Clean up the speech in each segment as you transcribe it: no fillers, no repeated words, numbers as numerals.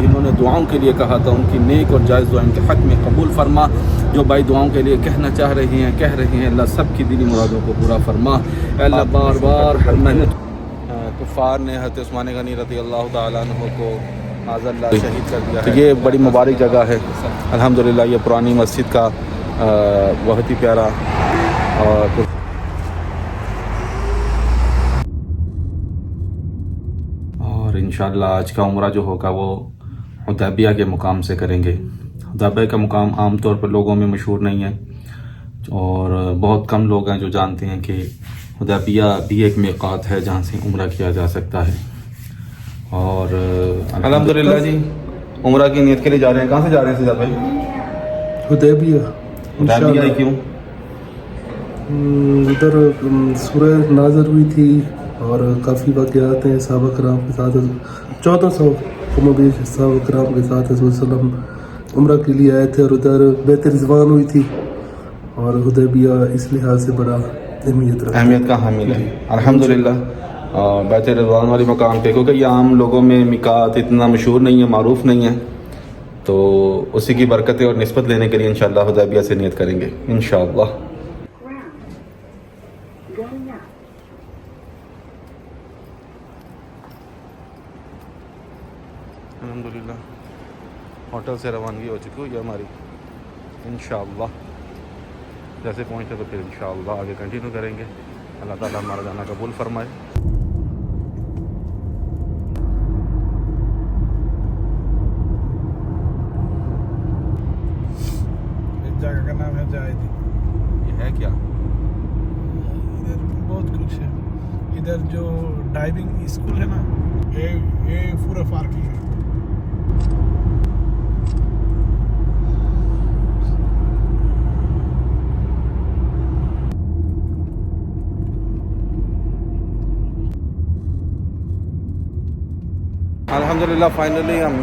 जिन्होंने दुआओं के लिए कहा था उनकी नेक और जायज़ दुआ इनके हक़ में कबूल फरमा। जो भाई दुआओं के लिए कहना चाह रही हैं कह रही हैं, अल्लाह सब की दिली मुरादों को पूरा फरमा। अल्लाह बार बार हर मेहनत कुफ़ार ने हज़रत उस्मान गनी रज़ियल्लाहु ताला अन्हु को माज़अल्लाह शहीद कर दिया। तो ये बड़ी मुबारक जगह है अल्हम्दुलिल्लाह। ये पुरानी मस्जिद का बहुत ही प्यारा और इंशाअल्लाह आज का उम्रा जो होगा वो हुदैबिया के मुकाम से करेंगे। हुदैबिया का मुकाम आम तौर पर लोगों में मशहूर नहीं है और बहुत कम लोग हैं जो जानते हैं कि हुदैबिया भी एक मिक़ात है जहाँ से उम्रा किया जा सकता है। और अल्हम्दुलिल्लाह जी उम्रा की नीयत के लिए जा रहे हैं। कहाँ से जा रहे हैं सिजाद भाई? हुदैबिया। हुदैबिया ही क्यों? उधर सूरह नाज़िल हुई थी और काफ़ी वाक़यात हैं सहाबा कराम के साथ। 1400 कमोबेश सहाबा कराम के साथ वसल्लम उम्रा के लिए आए थे और उधर बैत रिज़वान हुई थी और हुदैबिया इस लिहाज से बड़ा अहमियत का हामिल है अल्हम्दुलिल्लाह। बैत रिज़वान वाली मकाम पे, क्योंकि ये आम लोगों में मिकात इतना मशहूर नहीं है, मारूफ नहीं है, तो उसी की बरकतें और निस्बत लेने के लिए इंशाअल्लाह हुदैबिया से नियत करेंगे इंशाअल्लाह। अल्हम्दुलिल्लाह होटल से रवानगी हो चुकी हुई है हमारी। इंशाअल्लाह जैसे पहुँचे तो फिर इंशाअल्लाह आगे कंटिन्यू करेंगे। अल्लाह ताला हमारा जाना कबूल फरमाए। इस जगह का नाम है जायदी। ये है क्या? इधर बहुत कुछ है। इधर जो डाइविंग स्कूल है ना, ये पूरा पार्किंग है। अल्हम्दुलिल्लाह फाइनली हम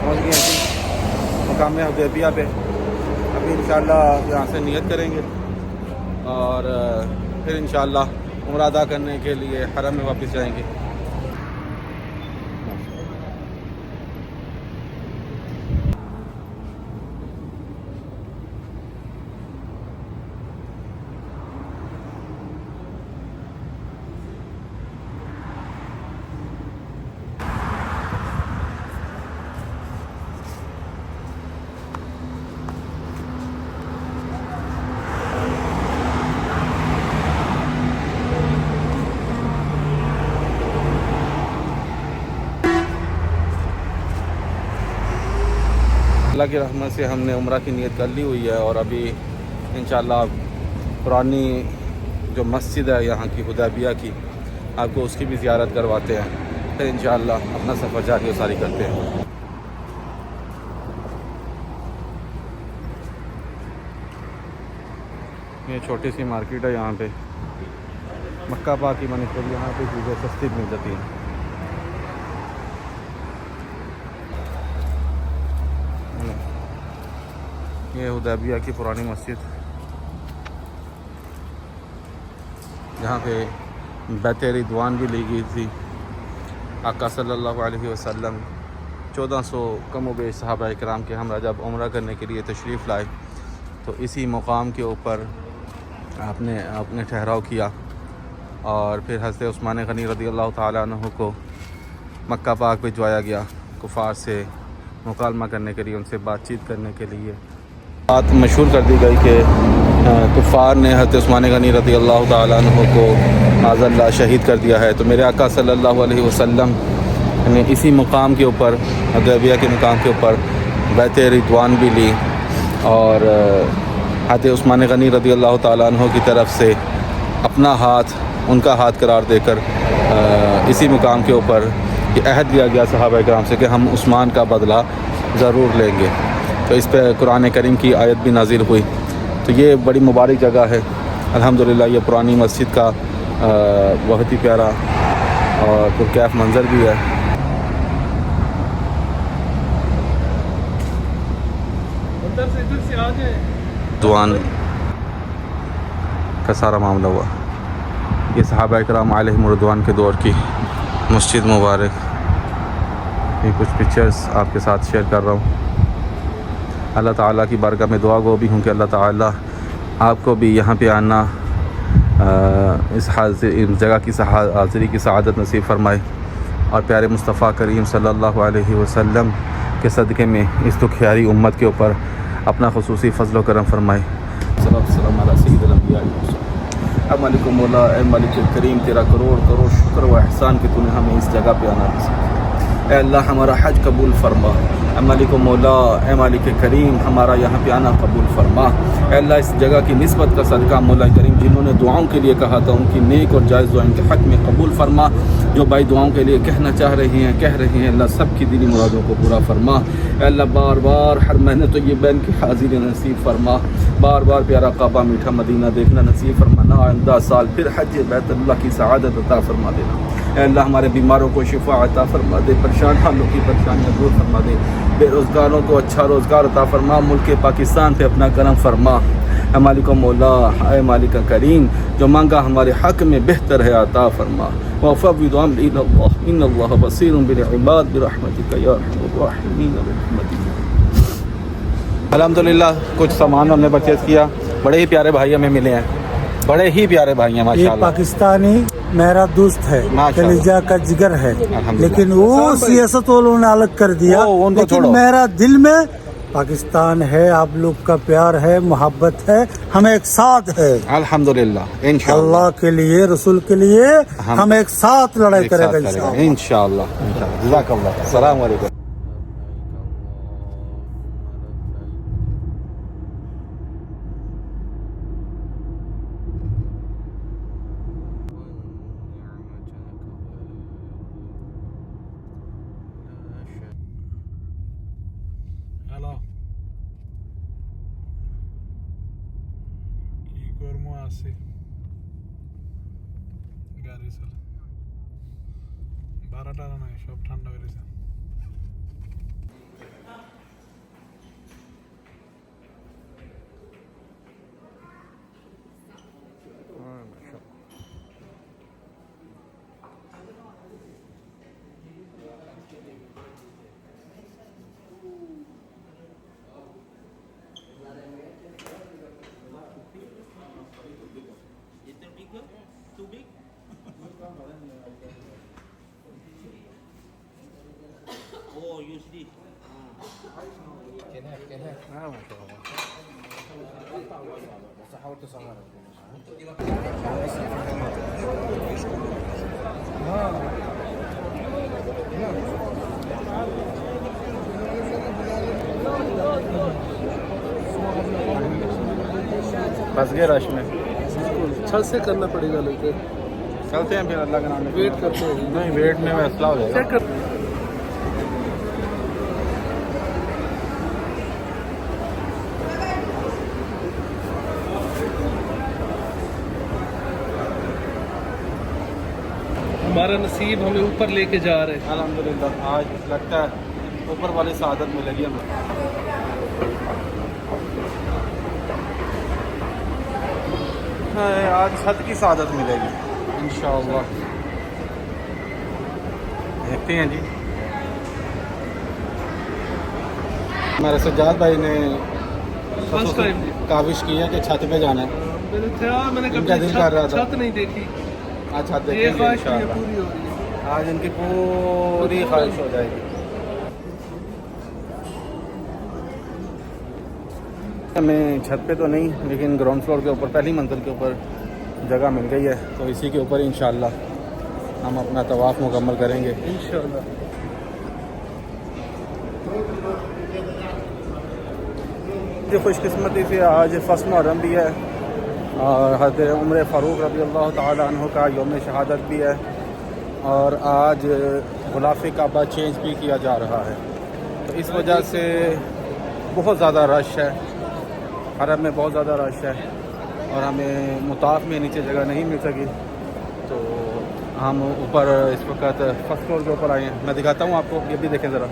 पहुँच गए हैं मकाम हुदैबिया पे। अभी इंशाअल्लाह यहाँ से नियत करेंगे और फिर इंशाअल्लाह उम्रा अदा करने के लिए हरम में वापस जाएंगे। अल्लाह की रहमत से हमने उम्रा की नियत कर ली हुई है और अभी इंशाअल्लाह पुरानी जो मस्जिद है यहाँ की हुदैबिया की, आपको उसकी भी ज़ियारत करवाते हैं। फिर इंशाअल्लाह अपना सफ़र जारी और सारी करते हैं। ये छोटी सी मार्केट है यहाँ पे मक्का पाक की बनस्बत यहाँ पे चीज़ें सस्ती मिल जाती हैं। ये हुदैबिया की पुरानी मस्जिद जहाँ पे बैत रिज़वान भी ली गई थी। आका सल्लल्लाहु अलैहि वसल्लम 1400 कम व बेश सहाबा इकराम के हमरा जब उम्रा करने के लिए तशरीफ़ लाए तो इसी मुकाम के ऊपर आपने ठहराव किया और फिर हज़रत उस्मान गनी रज़ियल्लाहु ताला अन्हु को मक्का पाक भिजवाया गया कुफ़ार से मुकालमा करने के लिए, उनसे बातचीत करने के लिए। बात मशहूर कर दी गई कि कुफ़ार ने हज़रत उस्मान गनी रज़ियल्लाहु ताला अन्हु को माज़अल्लाह शहीद कर दिया है। तो मेरे आका सल्लल्लाहु अलैहि वसल्लम ने इसी मुकाम के ऊपर हुदैबिया के मुकाम के ऊपर बैत रिज़वान भी ली और हज़रत उस्मान गनी रज़ियल्लाहु ताला अन्हु की तरफ से अपना हाथ उनका हाथ करार देकर इसी मुकाम के ऊपर ये अहद दिया गया सहाबा इकराम से कि हम उस्मान का बदला ज़रूर लेंगे। तो इस पर कुरान करीम की आयत भी नाजिल हुई। तो ये बड़ी मुबारक जगह है अल्हम्दुलिल्लाह। ये पुरानी मस्जिद का बहुत ही प्यारा और पुरकैफ मंज़र भी है। दुआन का सारा मामला हुआ। ये सहाबा इकराम अलैहिम रिज़वान के दौर की मस्जिद मुबारक। ये कुछ पिक्चर्स आपके साथ शेयर कर रहा हूँ। अल्लाह ताला की बारगाह में दुआ गो भी हूँ कि अल्लाह ताला आपको भी यहाँ पे आना इस जगह की हाज़िरी की सआदत नसीब फरमाए और प्यारे मुस्तफ़ा करीम सल्लल्लाहु अलैहि वसल्लम के सदक़े में इस दुखियारी उम्मत के ऊपर अपना ख़ुसूसी फ़ज़ल व करम फरमाए। मलिक मौला ए मलिक करीम, तेरा करोड़ करोड़ शुक्र व एहसान कि तूने हमें इस जगह पे आना नसीब। ए अल्लाह हमारा हज कबूल फरमा। ए मलिक मौला ए मलिक करीम, हमारा यहाँ पे आना कबूल फरमा। ए अल्लाह इस जगह की निस्बत का सदका मौला करीम जिन्होंने दुआओं के लिए कहा था उनकी नेक और जायज़ दुआ इनके हक़ में कबूल फरमा। जो भाई दुआओं के लिए कहना चाह रही हैं कह रही हैं, अल्लाह सब की दिली मुरादों को पूरा फरमा। अल्लाह बार बार हर महीने तो ये बैन की हाज़िरी नसीब फरमा। बार बार प्यारा काबा मीठा मदीना देखना नसीब फरमाना। आइंदा साल फिर हज बैतुल्लाह की सआदत अता फरमा देना। अल्लाह हमारे बीमारों को शिफा अता फरमा दे, परेशान हालों की परेशानियाँ दूर फरमा दे, बेरोज़गारों को अच्छा रोज़गार अता फरमा, मुल्क पाकिस्तान पे अपना करम फरमा। मालिक मौला ए मालिक करीम, जो मांगा हमारे हक़ में बेहतर है अता फरमा। वफ़व्विदु अम्री इलल्लाह इन्नल्लाह बसीरुम बिल इबाद बिरहमतिका या अरहमर राहिमीन बिरहमतिका। अल्हम्दुलिल्लाह कुछ सामान हमने परचेज़ किया। बड़े ही प्यारे भाई हमें मिले हैं, बड़े ही प्यारे भाई हैं माशाल्लाह। ये पाकिस्तानी मेरा दोस्त है, कलीजा का जिगर है, लेकिन वो सियासत वालों ने अलग कर दिया। लेकिन मेरा दिल में पाकिस्तान है, आप लोग का प्यार है, मोहब्बत है, हम एक साथ है। अल्हम्दुलिल्लाह इंशाअल्लाह, अल्लाह के लिए रसूल के लिए हम एक साथ लड़ाई करेंगे इंशाअल्लाह। जज़ाकल्लाह, अस्सलाम वालेकुम। হ্যালো কি করবো আছি গাড়ি চলে ভাড়া টাড়া নাই সব ঠান্ডা হয়ে গেছে Oh, usually. फंस गए रश में। छल से करना पड़ेगा, लेकिन चलते हैं फिर अल्लाह के नाम में। वेट करते हैं। नहीं, वेट में फैसला हो जाएगा। चेक कर हमारा नसीब हमें ऊपर लेके जा रहे हैं। अल्हम्दुलिल्लाह आज लगता है ऊपर वाली सआदत मिलेगी हमें। आज छत की सआदत मिलेगी इंशाअल्लाह। देखते हैं जी। हमारे सज्जाद भाई ने काविश की है कि छत पे जाना है। मैंने इनका दिल कर रहा था। छत नहीं देखी, अच्छा ये देखेंगे ख्वाहिश इंशाअल्लाह। पूरी हो रही है। आज इनकी पूरी ख्वाहिश हो जाएगी। हमें छत पे तो नहीं, लेकिन ग्राउंड फ्लोर के ऊपर पहली मंजिल के ऊपर जगह मिल गई है, तो इसी के ऊपर इंशाअल्लाह हम अपना तवाफ़ मुकम्मल करेंगे इंशाअल्लाह। ये खुशकिस्मती से आज फर्स्ट मुहर्रम भी है और हज़रत उमर फ़ारूक रज़ी अल्लाह ताला अन्हु का यौम शहादत भी है और आज ग़िलाफ़े काबा चेंज भी किया जा रहा है। तो इस वजह से बहुत ज़्यादा रश है, हरम में बहुत ज़्यादा रश है और हमें मुताफ़ में नीचे जगह नहीं मिल सकी, तो हम ऊपर इस वक्त फर्स्ट फ्लोर के ऊपर आए हैं। मैं दिखाता हूँ आपको, ये भी देखें ज़रा।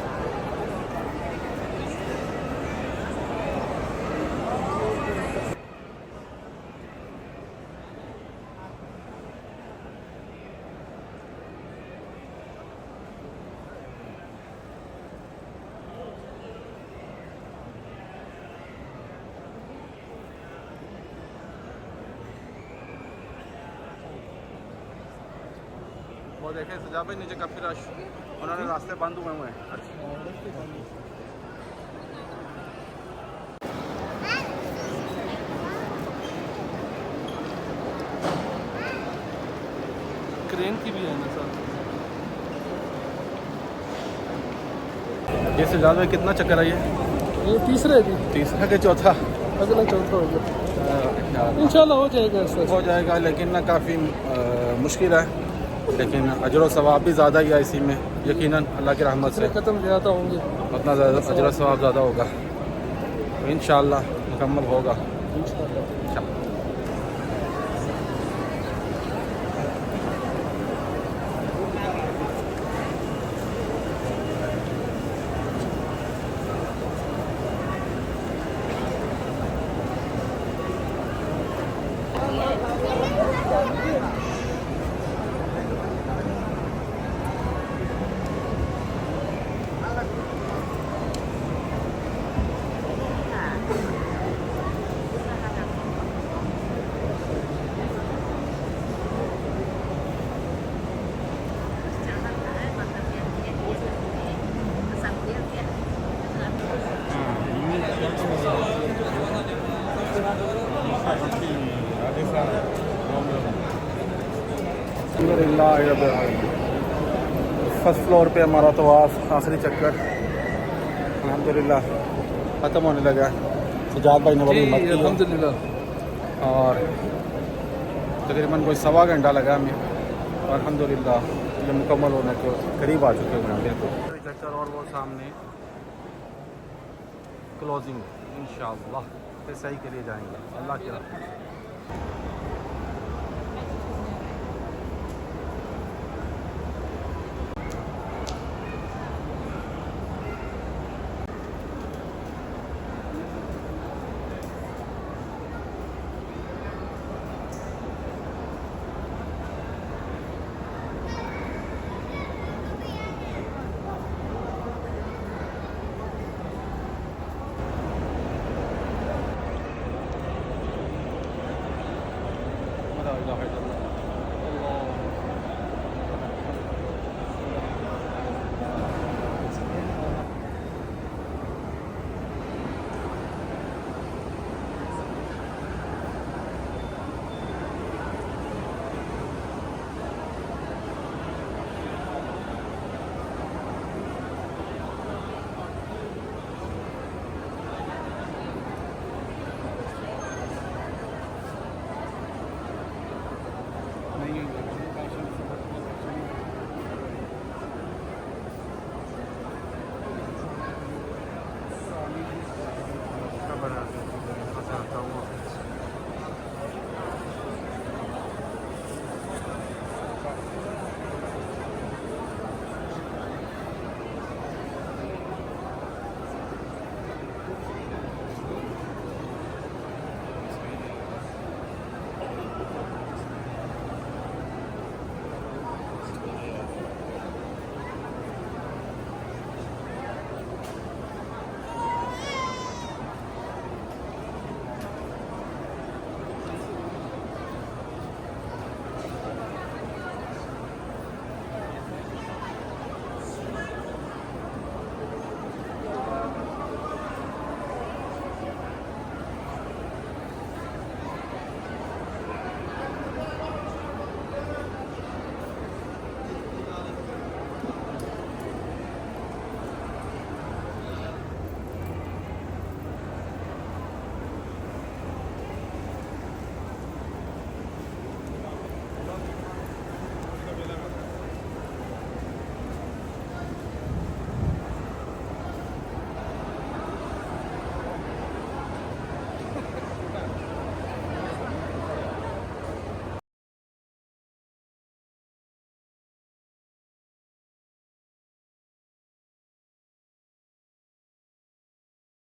वो देखें सजा भाई नीचे काफ़ी रश, उन्होंने रास्ते बंद हुए हैं। क्रेन की भी है ना सर। ये सजा भाई कितना चक्कर है ये तीसरा है जी, तीसरा के चौथा अगला चौथा हो गया। इंशाल्लाह हो जाएगा इससे। हो जाएगा, लेकिन ना काफ़ी मुश्किल है, लेकिन अजर सवाब भी ज़्यादा ही है इसी में, यकीनन अल्लाह की रहमत से खत्म ज़्यादा होंगे उतना ज़्यादा अजर सवाब ज़्यादा होगा, इंशाल्लाह मुकम्मल होगा। फर्स्ट फ्लोर पे हमारा तवाफ आखिरी चक्कर अल्हम्दुलिल्लाह ख़त्म होने लगा। सजाद भाई ने बड़ी हिम्मत की अल्हम्दुलिल्लाह, और तकरीबन कोई 1.25 घंटा लगा हमें, और अल्हम्दुलिल्लाह ये मुकम्मल होने के करीब आ चुके हैं बिल्कुल चक्कर। और वो सामने क्लोजिंग इंशाअल्लाह फिर सही के लिए जाएंगे अल्लाह की रहमत।